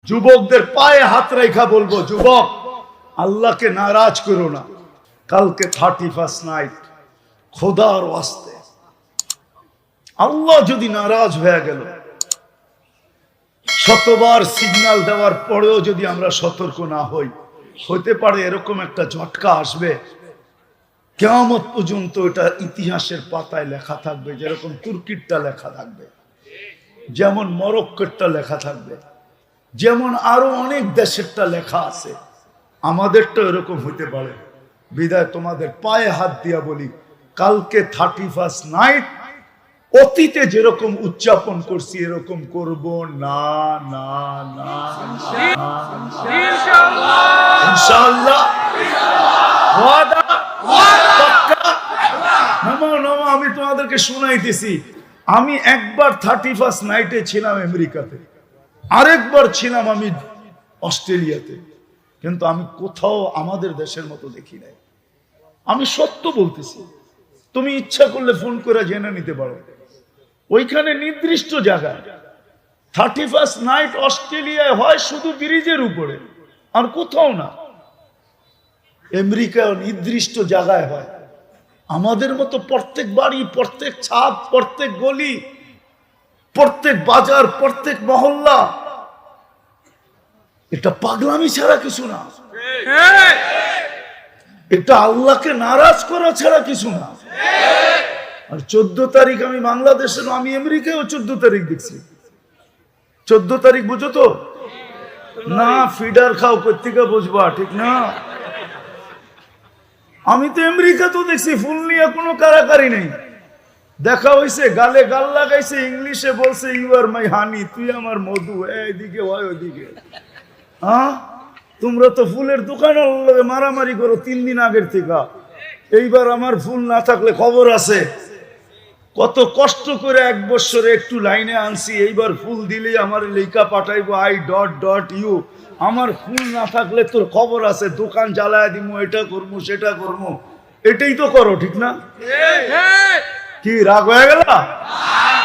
যুবকদের পায়ে হাত রেখা বলবো, যুবক আল্লাহকে নারাজ করো না। কালকে 31st নাইট, খোদার ওয়াস্তে আল্লাহ যদি নারাজ হয়ে গেল, শতবার সিগন্যাল দেওয়ার পরেও যদি আমরা সতর্ক না হই, হতে পারে এরকম একটা ঝটকা আসবে, কিয়ামত পর্যন্ত এটা ইতিহাসের পাতায় লেখা থাকবে। যেরকম তুর্কিরটা লেখা থাকবে, যেমন মরক্কোরটা লেখা থাকবে, যেমন আরো অনেক দেশেরটা লেখা আছে, আমাদেরটা এরকম হইতে পারে। বিদায় তোমাদের পায়ে হাত দিয়া বলি, কালকে 31st নাইট অতীতে যেরকম উদযাপন করছি এরকম করব না, না, না, ইনশাআল্লাহ। আমি তোমাদেরকে শুনাইতেছি, আমি একবার 31st নাইটে ছিলাম আমেরিকাতে, আরেকবার ছিলাম আমি অস্ট্রেলিয়াতে, কিন্তু আমি কোথাও আমাদের দেশের মতো দেখি নাই। আমি সত্য বলতেছি, তুমি ইচ্ছা করলে ফোন করে জেনে নিতে পারো। ওইখানে নির্দিষ্ট জায়গায় 31st নাইট অস্ট্রেলিয়ায় হয় শুধু ব্রিজের উপরে, আর কোথাও না। আমেরিকায় নির্দিষ্ট জায়গায় হয়। আমাদের মতো প্রত্যেক বাড়ি, প্রত্যেক ছাদ, প্রত্যেক গলি, প্রত্যেক বাজার, প্রত্যেক মহল্লা, এটা পাগলামি ছাড়া কিছু না। এটা আল্লাহকে নারাজ করা ছাড়া কিছু না। আর 14 তারিখ আমি বাংলাদেশে, আমি আমেরিকায়ও 14 তারিখ দেখছি। 14 তারিখ বুঝো তো না? ফিডার খাও কোত্থেকে বুঝবা, ঠিক না? আমি তো আমেরিকা তো দেখছি ফুল নিয়ে কোনো কারাকারি নেই, দেখা হয়েছে, গালে গাল লাগাইছে, ইংলিশে বলছে ইউ আর মাই হানি, তুই আমার মধু, এইদিকে হয় ওইদিকে। হ্যাঁ, তোমরা তো ফুলের দোকানের লগে মারামারি করো 3 দিন আগের থেকে। এইবার আমার ফুল না থাকলে খবর আছে, কত কষ্ট করে 1 বছরে একটু লাইনে আনছি, এইবার ফুল দিলেই আমার লেখা পাঠাইবো I.U। আমার ফুল না থাকলে তোর খবর আছে, দোকান জ্বালায় দিমু, এটা করবো সেটা করবো। এটাই তো করো, ঠিক না? কি রাগ হয়ে গেল?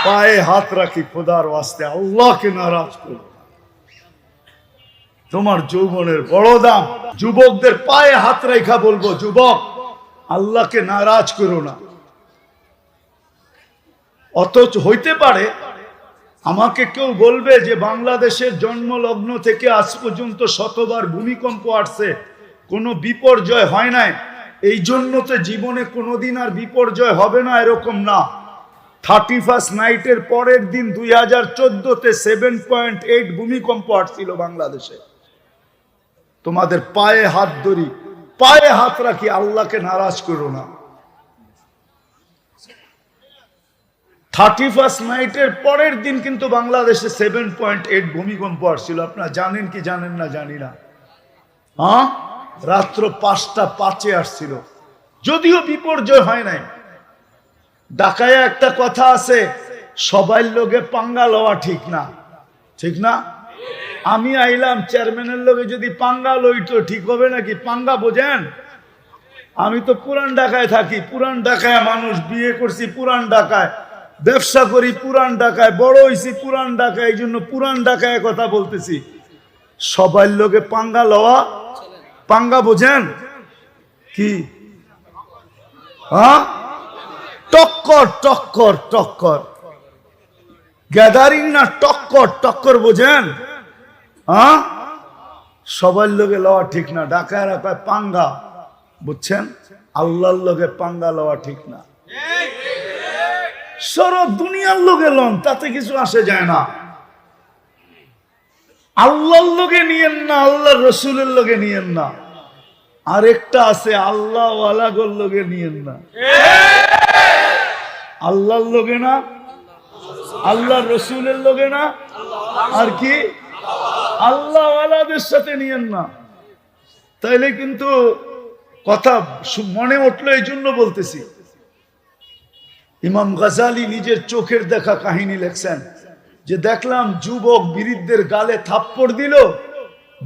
পায়ে হাত রাখি, খোদার ওয়াস্তে আল্লাহকে নারাজ করো। তোমার যৌবনের বড় দাম। যুবকদের পায়ে হাত রেখা বলবো, যুবক আল্লাহকে নারাজ করো না। অথচ হইতে পারে আমাকে কেউ বলবে যে বাংলাদেশের জন্মলগ্ন থেকে আজ পর্যন্ত শতবার ভূমিকম্প আসছে, কোনো বিপর্যয় হয় নাই, এই জন্য তো জীবনে কোনোদিন আর বিপর্যয় হবে না, এরকম না। 31st নাইটের পরের দিন 2014-তে 7.8 ভূমিকম্প আসছিল বাংলাদেশে। তোমাদের পায়ে হাত ধরি, পায়ে হাত রাখি, আল্লাহকে নারাজ করো না। 31st নাইটের পরের দিন কিন্তু বাংলাদেশে 7.8 ভূমিকম্প আসছিল। আপনারা জানেন কি জানেন না জানি না। হ্যাঁ, রাত্র 5টা 5-এ আসছিল, যদিও বিপর্যয় হয় নাই। ঢাকায় একটা কথা আছে, সবাই লোকে পাঙ্গা লওয়া ঠিক না, ঠিক না? আমি আইলাম, চেয়ারম্যানের লোকে যদি পাঙ্গা লই তো ঠিক হবে নাকি? পাঙ্গা বোঝেন? আমি তো পুরান ঢাকায় থাকি, পুরান ঢাকায় মানুষ, বিয়ে করছি পুরান ঢাকায়, ব্যবসা করি পুরান ঢাকায়, বড় হয়েছি পুরান ঢাকায়, এই জন্য পুরান ঢাকায় কথা বলতেছি। সবাই লোকে পাঙ্গা লওয়া, পাঙ্গা বোঝেন কি? হ্যাঁ, টক্কর, টক্কর, টক্কর, গ্যাদারিং না টক্কর, টক্কর বোঝেন? হ্যাঁ, সবার লোকে লওয়া ঠিক না। ঢাকায় রাখায় পাঙ্গা, বুঝছেন? আল্লাহর লোকে পাঙ্গা লওয়া ঠিক না। সারা দুনিয়ার লোকে লন, তাতে কিছু আসে যায় না। আল্লাহর লোকে নিয়েন না, আল্লাহর রসুলের লোকে নিয়েন না। আরেকটা আছে, আল্লাহ ওয়ালাগর লোকে নিয়েন না। আল্লাহর লোকে না, আল্লাহর রসুলের লোকে না, আর কি আল্লাহ ওয়ালাদের সাথে নিয়েন না। তাইলে কিন্তু কথা মনে উঠলো, এই জন্য বলতেছি। ইমাম গাজালি নিজের চোখের দেখা কাহিনী লেখছেন, যে দেখলাম যুবক বৃদ্ধের গালে থাপ্পড় দিল,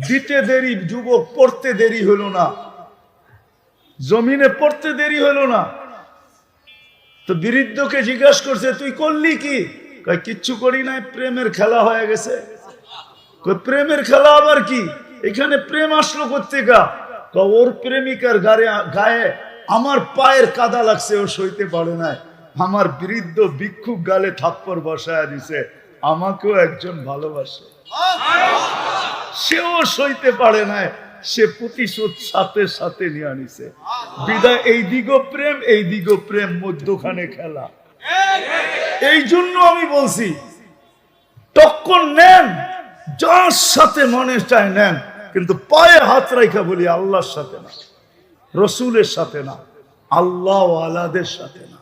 দিতে দেরি, যুবক পড়তে দেরি হলো না, জমিনে পড়তে দেরি হলো না। তো বৃদ্ধকে জিজ্ঞাসা করছে, তুই করলি কি? কিচ্ছু করি নাই, প্রেমের খেলা হয়ে গেছে। প্রেমের খেলা আবার কি? এখানে প্রেম আসলো কোত্থেকা? ওর প্রেমিকার গায়ে আমার পায়ের কাদা লাগছে, ও সইতে পারে না। আমার বৃদ্ধ ভিক্ষুক গালে থাপ্পড় বসায় দিছে, আমাকেও একজন ভালোবাসে, সেও সইতে পারে না, সে প্রতিশোধ সাথে সাথে নিয়ে আনিছে। বিদায় এই দিগো প্রেম, এই দিগো প্রেম, মধ্যখানে খেলা। এই জন্য আমি বলছি টক্কর নেন, যার সাথে মনে চায় নেন, কিন্তু পায়ে হাত রাখা বলি আল্লাহর সাথে না, রসুলের সাথে না, আল্লাহ আলাদের সাথে না।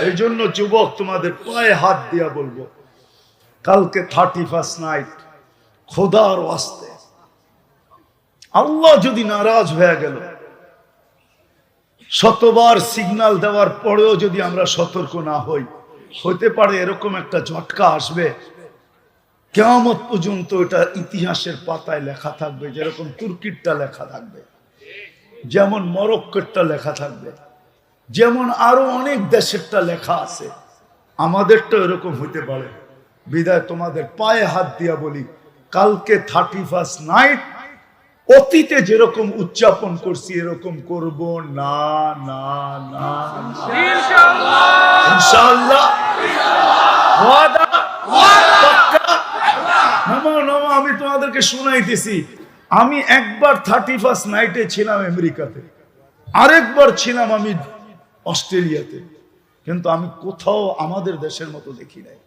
এই জন্য যুবক, তোমাদের পায়ে হাত দিয়া বলবো, কালকে 31st নাইট, খোদার ওয়াস্তে আল্লাহ যদি নারাজ হয়ে গেল, শতবার সিগন্যাল দেওয়ার পরেও যদি আমরা সতর্ক না হই, হতে পারে এরকম একটা ঝটকা আসবে, কিয়ামত পর্যন্ত এটা ইতিহাসের পাতায় লেখা থাকবে, যেরকম তুর্কিরটা লেখা থাকবে, যেমন মরক্কোরটা লেখা থাকবে, যেমন আরো অনেক দেশেরটা লেখা আছে, আমাদেরটা এরকম হইতে পারে। বিদায় তোমাদের পায়ে হাত দিয়া বলি, কালকে 31st নাইট অতীতে যেরকম উদযাপন করছি এরকম করব না, না, না, ইনশাআল্লাহ। আমি তোমাদেরকে শুনাইতেছি, আমি একবার 31st নাইটে ছিলাম আমেরিকাতে, আরেকবার ছিলাম আমি অস্ট্রেলিয়াতে, কিন্তু আমি কোথাও আমাদের দেশের মতো দেখি নাই।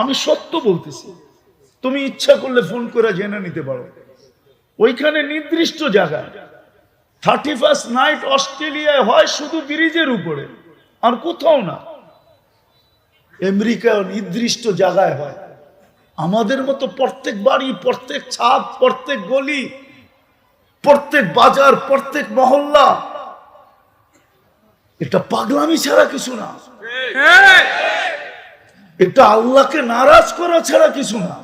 আমি সত্য বলতেছি, তুমি ইচ্ছা করলে ফোন করে জেনে নিতে পারো। ওইখানে নির্দিষ্ট জায়গায় 31st নাইট অস্ট্রেলিয়ায় হয় শুধু ব্রিজের উপরে, আর কোথাও না। আমেরিকায় নির্দিষ্ট জায়গায় হয়, আমাদের মতো প্রত্যেক বাড়ি, প্রত্যেক ছাদ, প্রত্যেক গলি, প্রত্যেক বাজার, প্রত্যেক মহল্লা। এটা পাগলামি ছাড়া কিছু না, এটা আল্লাহকে নারাজ করা ছাড়া কিছু না।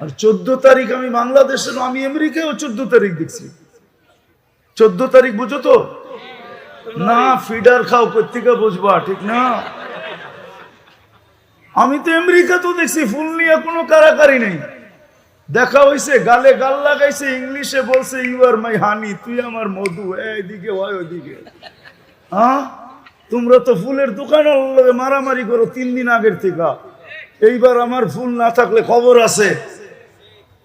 আর 14 তারিখ আমি বাংলাদেশে, আমি আমেরিকায়ও 14 তারিখ দেখছি। 14 তারিখ বুঝো তো না? ফিডার খাও, কোথেকে বুঝবা, ঠিক না? আমি তো আমেরিকা তো দেখছি, ফুল নিয়ে কোনো কারাকারি নেই, দেখা হয়েছে, গালে গাল লাগাইছে, ইংলিশে বলছে ইউ আর মাই হানি, তুই আমার মধু, এইদিকে হয় ওইদিকে। হ্যাঁ, তোমরা তো ফুলের দোকান মারামারি করো 3 দিন আগের থেকে। এইবার আমার ফুল না থাকলে খবর আছে,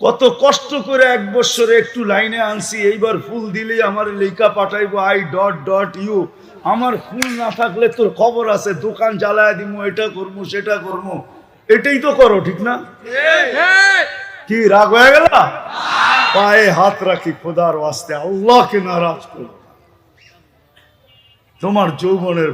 কত কষ্ট করে 1 বছরে একটু লাইনে আনছি, এইবার ফুল দিলেই আমার লেখা পাঠাইবো I.U। আমার ফুল না থাকলে তোর খবর আছে, দোকান জ্বালায় দিব, এটা করবো সেটা করবো। এটাই তো করো, ঠিক না? কি রাগ হয়ে গেল? পায়ে হাত রাখি, খোদার ওয়াস্তে আল্লাহকে নারাজ করো। তোমার যৌবনের